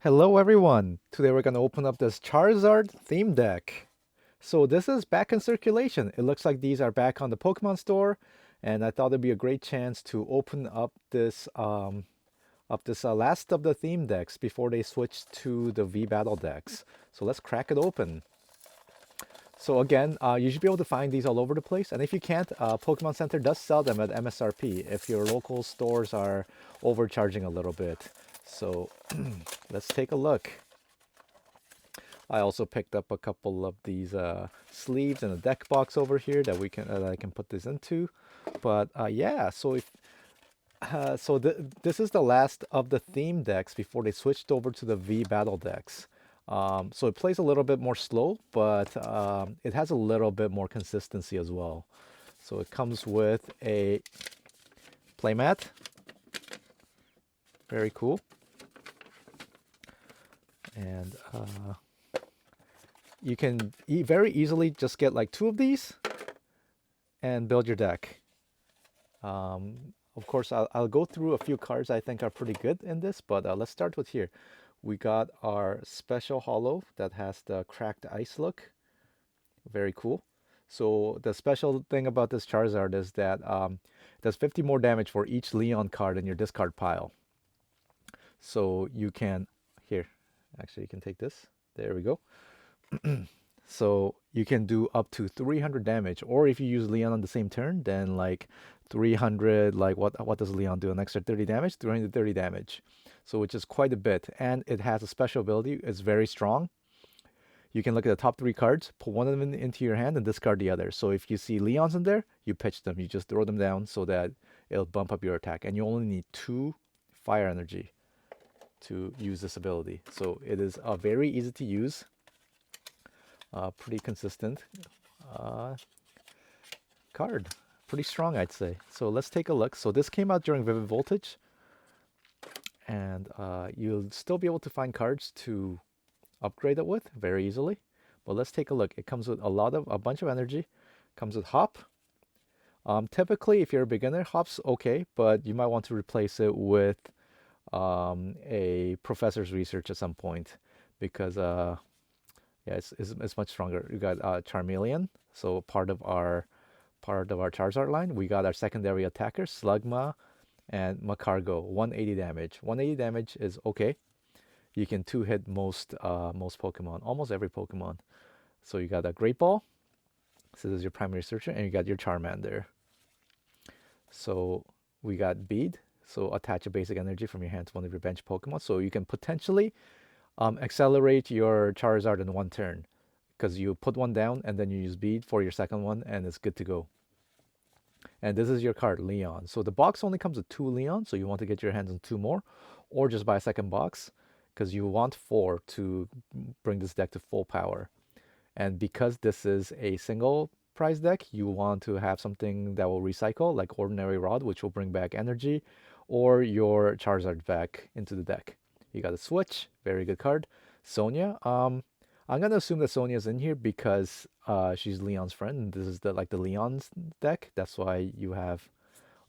Hello everyone! Today we're going to open up this Charizard theme deck. So this is back in circulation. It looks like these are back on the Pokemon store, and I thought it'd be a great chance to open up this last of the theme decks before they switch to the V Battle decks. So let's crack it open. So again, you should be able to find these all over the place, and if you can't, Pokemon Center does sell them at MSRP if your local stores are overcharging a little bit. So let's take a look. I also picked up a couple of these sleeves and a deck box over here that I can put this into. But yeah, so this is the last of the theme decks before they switched over to the V Battle decks. So it plays a little bit more slow, but it has a little bit more consistency as well. So it comes with a playmat. Very cool. And you can very easily just get like 2 of these and build your deck. Of course, I'll go through a few cards I think are pretty good in this, but let's start with here. We got our special holo that has the cracked ice look. Very cool. So the special thing about this Charizard is that it does 50 more damage for each Leon card in your discard pile. So you can, here, actually you can take this. There we go. So you can do up to 300 damage, or if you use Leon on the same turn, then like 300, like what does Leon do? An extra 30 damage, 330 damage. So which is quite a bit, and it has a special ability. It's very strong. You can look at the top 3 cards, put one of them into your hand, and discard the other. So if you see Leons in there, you pitch them. You just throw them down so that it'll bump up your attack, and you only need 2 fire energy to use this ability. So it is very easy to use. Pretty consistent card. Pretty strong, I'd say. So let's take a look. So this came out during Vivid Voltage, and you'll still be able to find cards to upgrade it with very easily. But let's take a look. It comes with a bunch of energy. Comes with Hop. Typically, if you're a beginner, Hop's okay, but you might want to replace it with a Professor's Research at some point, because yeah, it's much stronger. We got Charmeleon, so part of our Charizard line. We got our secondary attacker, Slugma, and Macargo. 180 damage. 180 damage is okay. You can 2-hit most Pokemon, almost every Pokemon. So you got a Great Ball. So this is your primary searcher, and you got your Charmander. So we got Bead. So attach a basic energy from your hand to one of your bench Pokemon. So you can potentially accelerate your Charizard in 1 turn, because you put one down and then you use Bead for your second one, and it's good to go. And this is your card, Leon. So the box only comes with 2 Leon, so you want to get your hands on 2 more, or just buy a second box, because you want 4 to bring this deck to full power. And because this is a single prize deck, you want to have something that will recycle, like Ordinary Rod, which will bring back energy, or your Charizard back into the deck. You got a Switch, very good card. Sonia, I'm gonna assume that Sonia's in here because she's Leon's friend, and this is the Leon's deck. That's why you have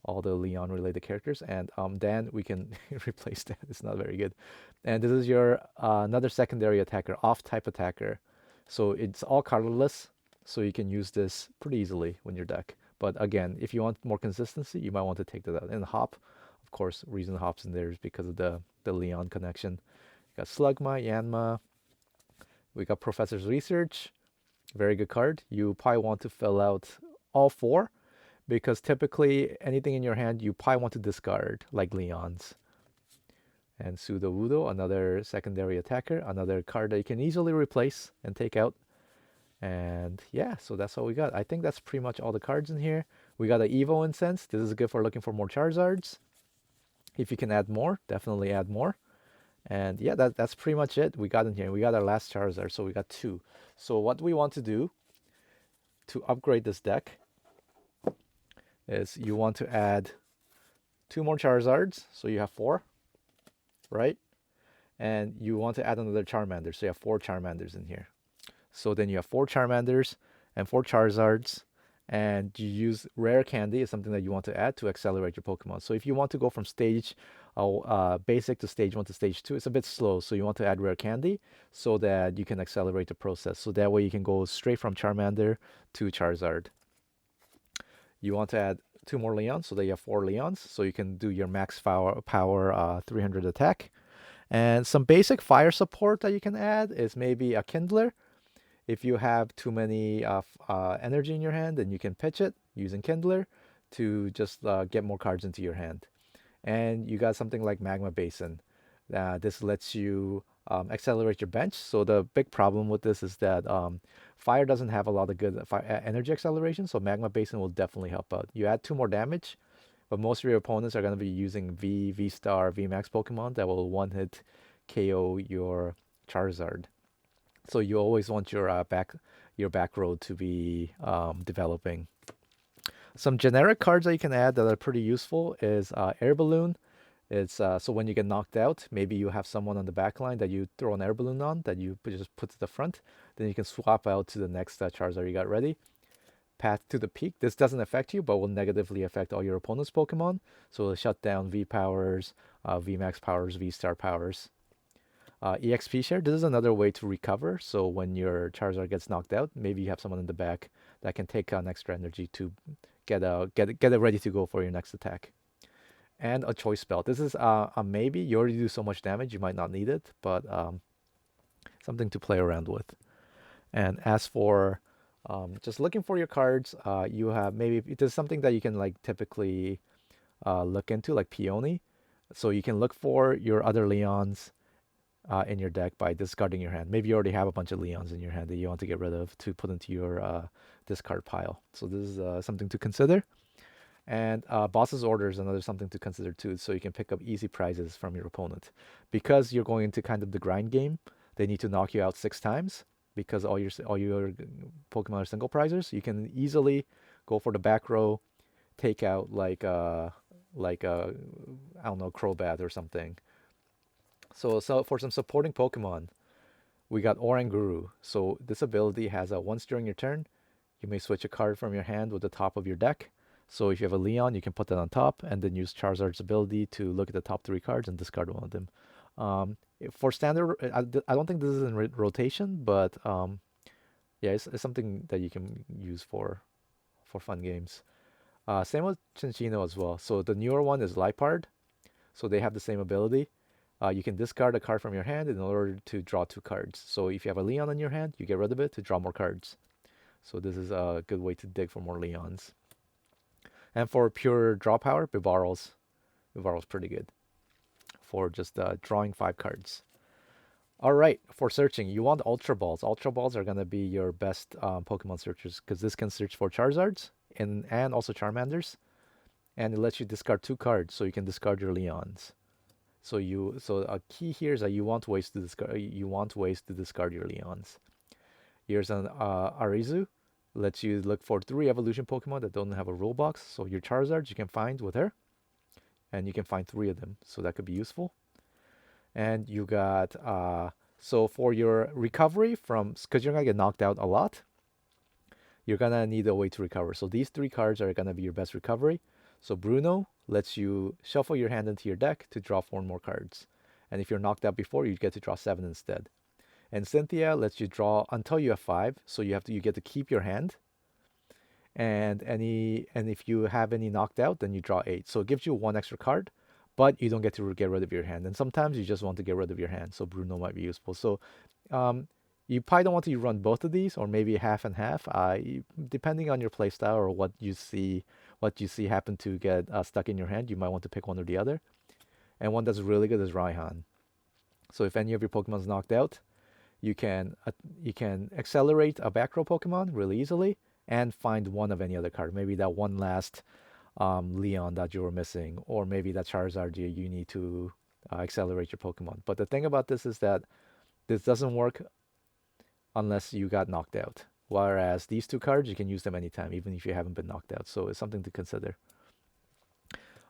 all the Leon related characters. And Dan, we can replace that. It's not very good. And this is your another secondary attacker, off type attacker. So it's all colorless, so you can use this pretty easily when your deck. But again, if you want more consistency, you might want to take that out. And Hop, of course, reason Hop's in there is because of the Leon connection. We got Slugma, Yanma. We got Professor's Research. Very good card. You probably want to fill out all 4, because typically anything in your hand you probably want to discard, like Leon's. And Sudowoodo, another secondary attacker, another card that you can easily replace and take out. And yeah, so that's all we got. I think that's pretty much all the cards in here. We got an Evo Incense. This is good for looking for more Charizards. If you can add more, definitely add more. And yeah, that's pretty much it we got in here. We got our last Charizard, so we got 2. So what we want to do to upgrade this deck is you want to add 2 more Charizards, so you have 4, right? And you want to add another Charmander, so you have 4 Charmanders in here. So then you have 4 Charmanders and 4 Charizards, and you use rare candy is something that you want to add to accelerate your Pokemon. So if you want to go from stage basic to stage 1 to stage 2, it's a bit slow. So you want to add rare candy so that you can accelerate the process. So that way you can go straight from Charmander to Charizard. You want to add 2 more Leons so that you have 4 Leons. So you can do your max power 300 attack. And some basic fire support that you can add is maybe a Kindler. If you have too many energy in your hand, then you can pitch it using Kindler to just get more cards into your hand. And you got something like Magma Basin. This lets you accelerate your bench. So the big problem with this is that fire doesn't have a lot of good energy acceleration, so Magma Basin will definitely help out. You add 2 more damage, but most of your opponents are going to be using V-Star, V-Max Pokemon that will one-hit KO your Charizard. So you always want your back row to be developing. Some generic cards that you can add that are pretty useful is Air Balloon. It's so when you get knocked out, maybe you have someone on the back line that you throw an air balloon on that you just put to the front. Then you can swap out to the next Charizard you got ready. Path to the Peak. This doesn't affect you, but will negatively affect all your opponent's Pokemon. So it'll shut down V powers, V Max powers, V Star powers. EXP share. This is another way to recover. So when your Charizard gets knocked out, maybe you have someone in the back that can take on extra energy to get it ready to go for your next attack. And a choice spell. This is a maybe. You already do so much damage, you might not need it, but something to play around with. And as for just looking for your cards, you have maybe there's something that you can like typically look into, like Peony. So you can look for your other Leons in your deck by discarding your hand. Maybe you already have a bunch of Leons in your hand that you want to get rid of to put into your discard pile. So this is something to consider. And boss's order is another something to consider too, so you can pick up easy prizes from your opponent. Because you're going into kind of the grind game, they need to knock you out 6 times because all your Pokemon are single prizers. You can easily go for the back row, take out like a I don't know, Crobat or something. So for some supporting Pokemon, we got Oranguru. So this ability has a once during your turn, you may switch a card from your hand with the top of your deck. So if you have a Leon, you can put that on top and then use Charizard's ability to look at the top 3 cards and discard one of them. For standard, I don't think this is in rotation, but yeah, it's something that you can use for fun games. Same with Cinccino as well. So the newer one is Liepard. So they have the same ability. You can discard a card from your hand in order to draw 2 cards. So if you have a Leon in your hand, you get rid of it to draw more cards. So this is a good way to dig for more Leons. And for pure draw power, Bibarel's pretty good for just drawing 5 cards. All right, for searching, you want Ultra Balls. Ultra Balls are going to be your best Pokemon searchers because this can search for Charizards and also Charmanders. And it lets you discard 2 cards, so you can discard your Leons. So a key here is that you want ways to discard your Leons. Here's an Arizu. Lets you look for 3 evolution Pokemon that don't have a rule box. So your Charizards you can find with her. And you can find 3 of them. So that could be useful. And you got, so for your recovery because you're going to get knocked out a lot, you're going to need a way to recover. So these 3 cards are going to be your best recovery. So Bruno lets you shuffle your hand into your deck to draw 4 more cards. And if you're knocked out before, you get to draw 7 instead. And Cynthia lets you draw until you have 5, so you get to keep your hand. And if you have any knocked out, then you draw 8. So it gives you 1 extra card, but you don't get to get rid of your hand. And sometimes you just want to get rid of your hand, so Bruno might be useful. So you probably don't want to run both of these, or maybe half and half, depending on your playstyle or what you see happen to get stuck in your hand. You might want to pick one or the other. And one that's really good is Raihan. So if any of your Pokemon's knocked out, you can accelerate a back row Pokemon really easily and find one of any other card. Maybe that one last Leon that you were missing, or maybe that Charizard you need to accelerate your Pokemon. But the thing about this is that this doesn't work unless you got knocked out. Whereas these 2 cards, you can use them anytime, even if you haven't been knocked out. So it's something to consider.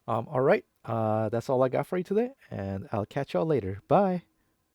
All right, that's all I got for you today, and I'll catch y'all later. Bye.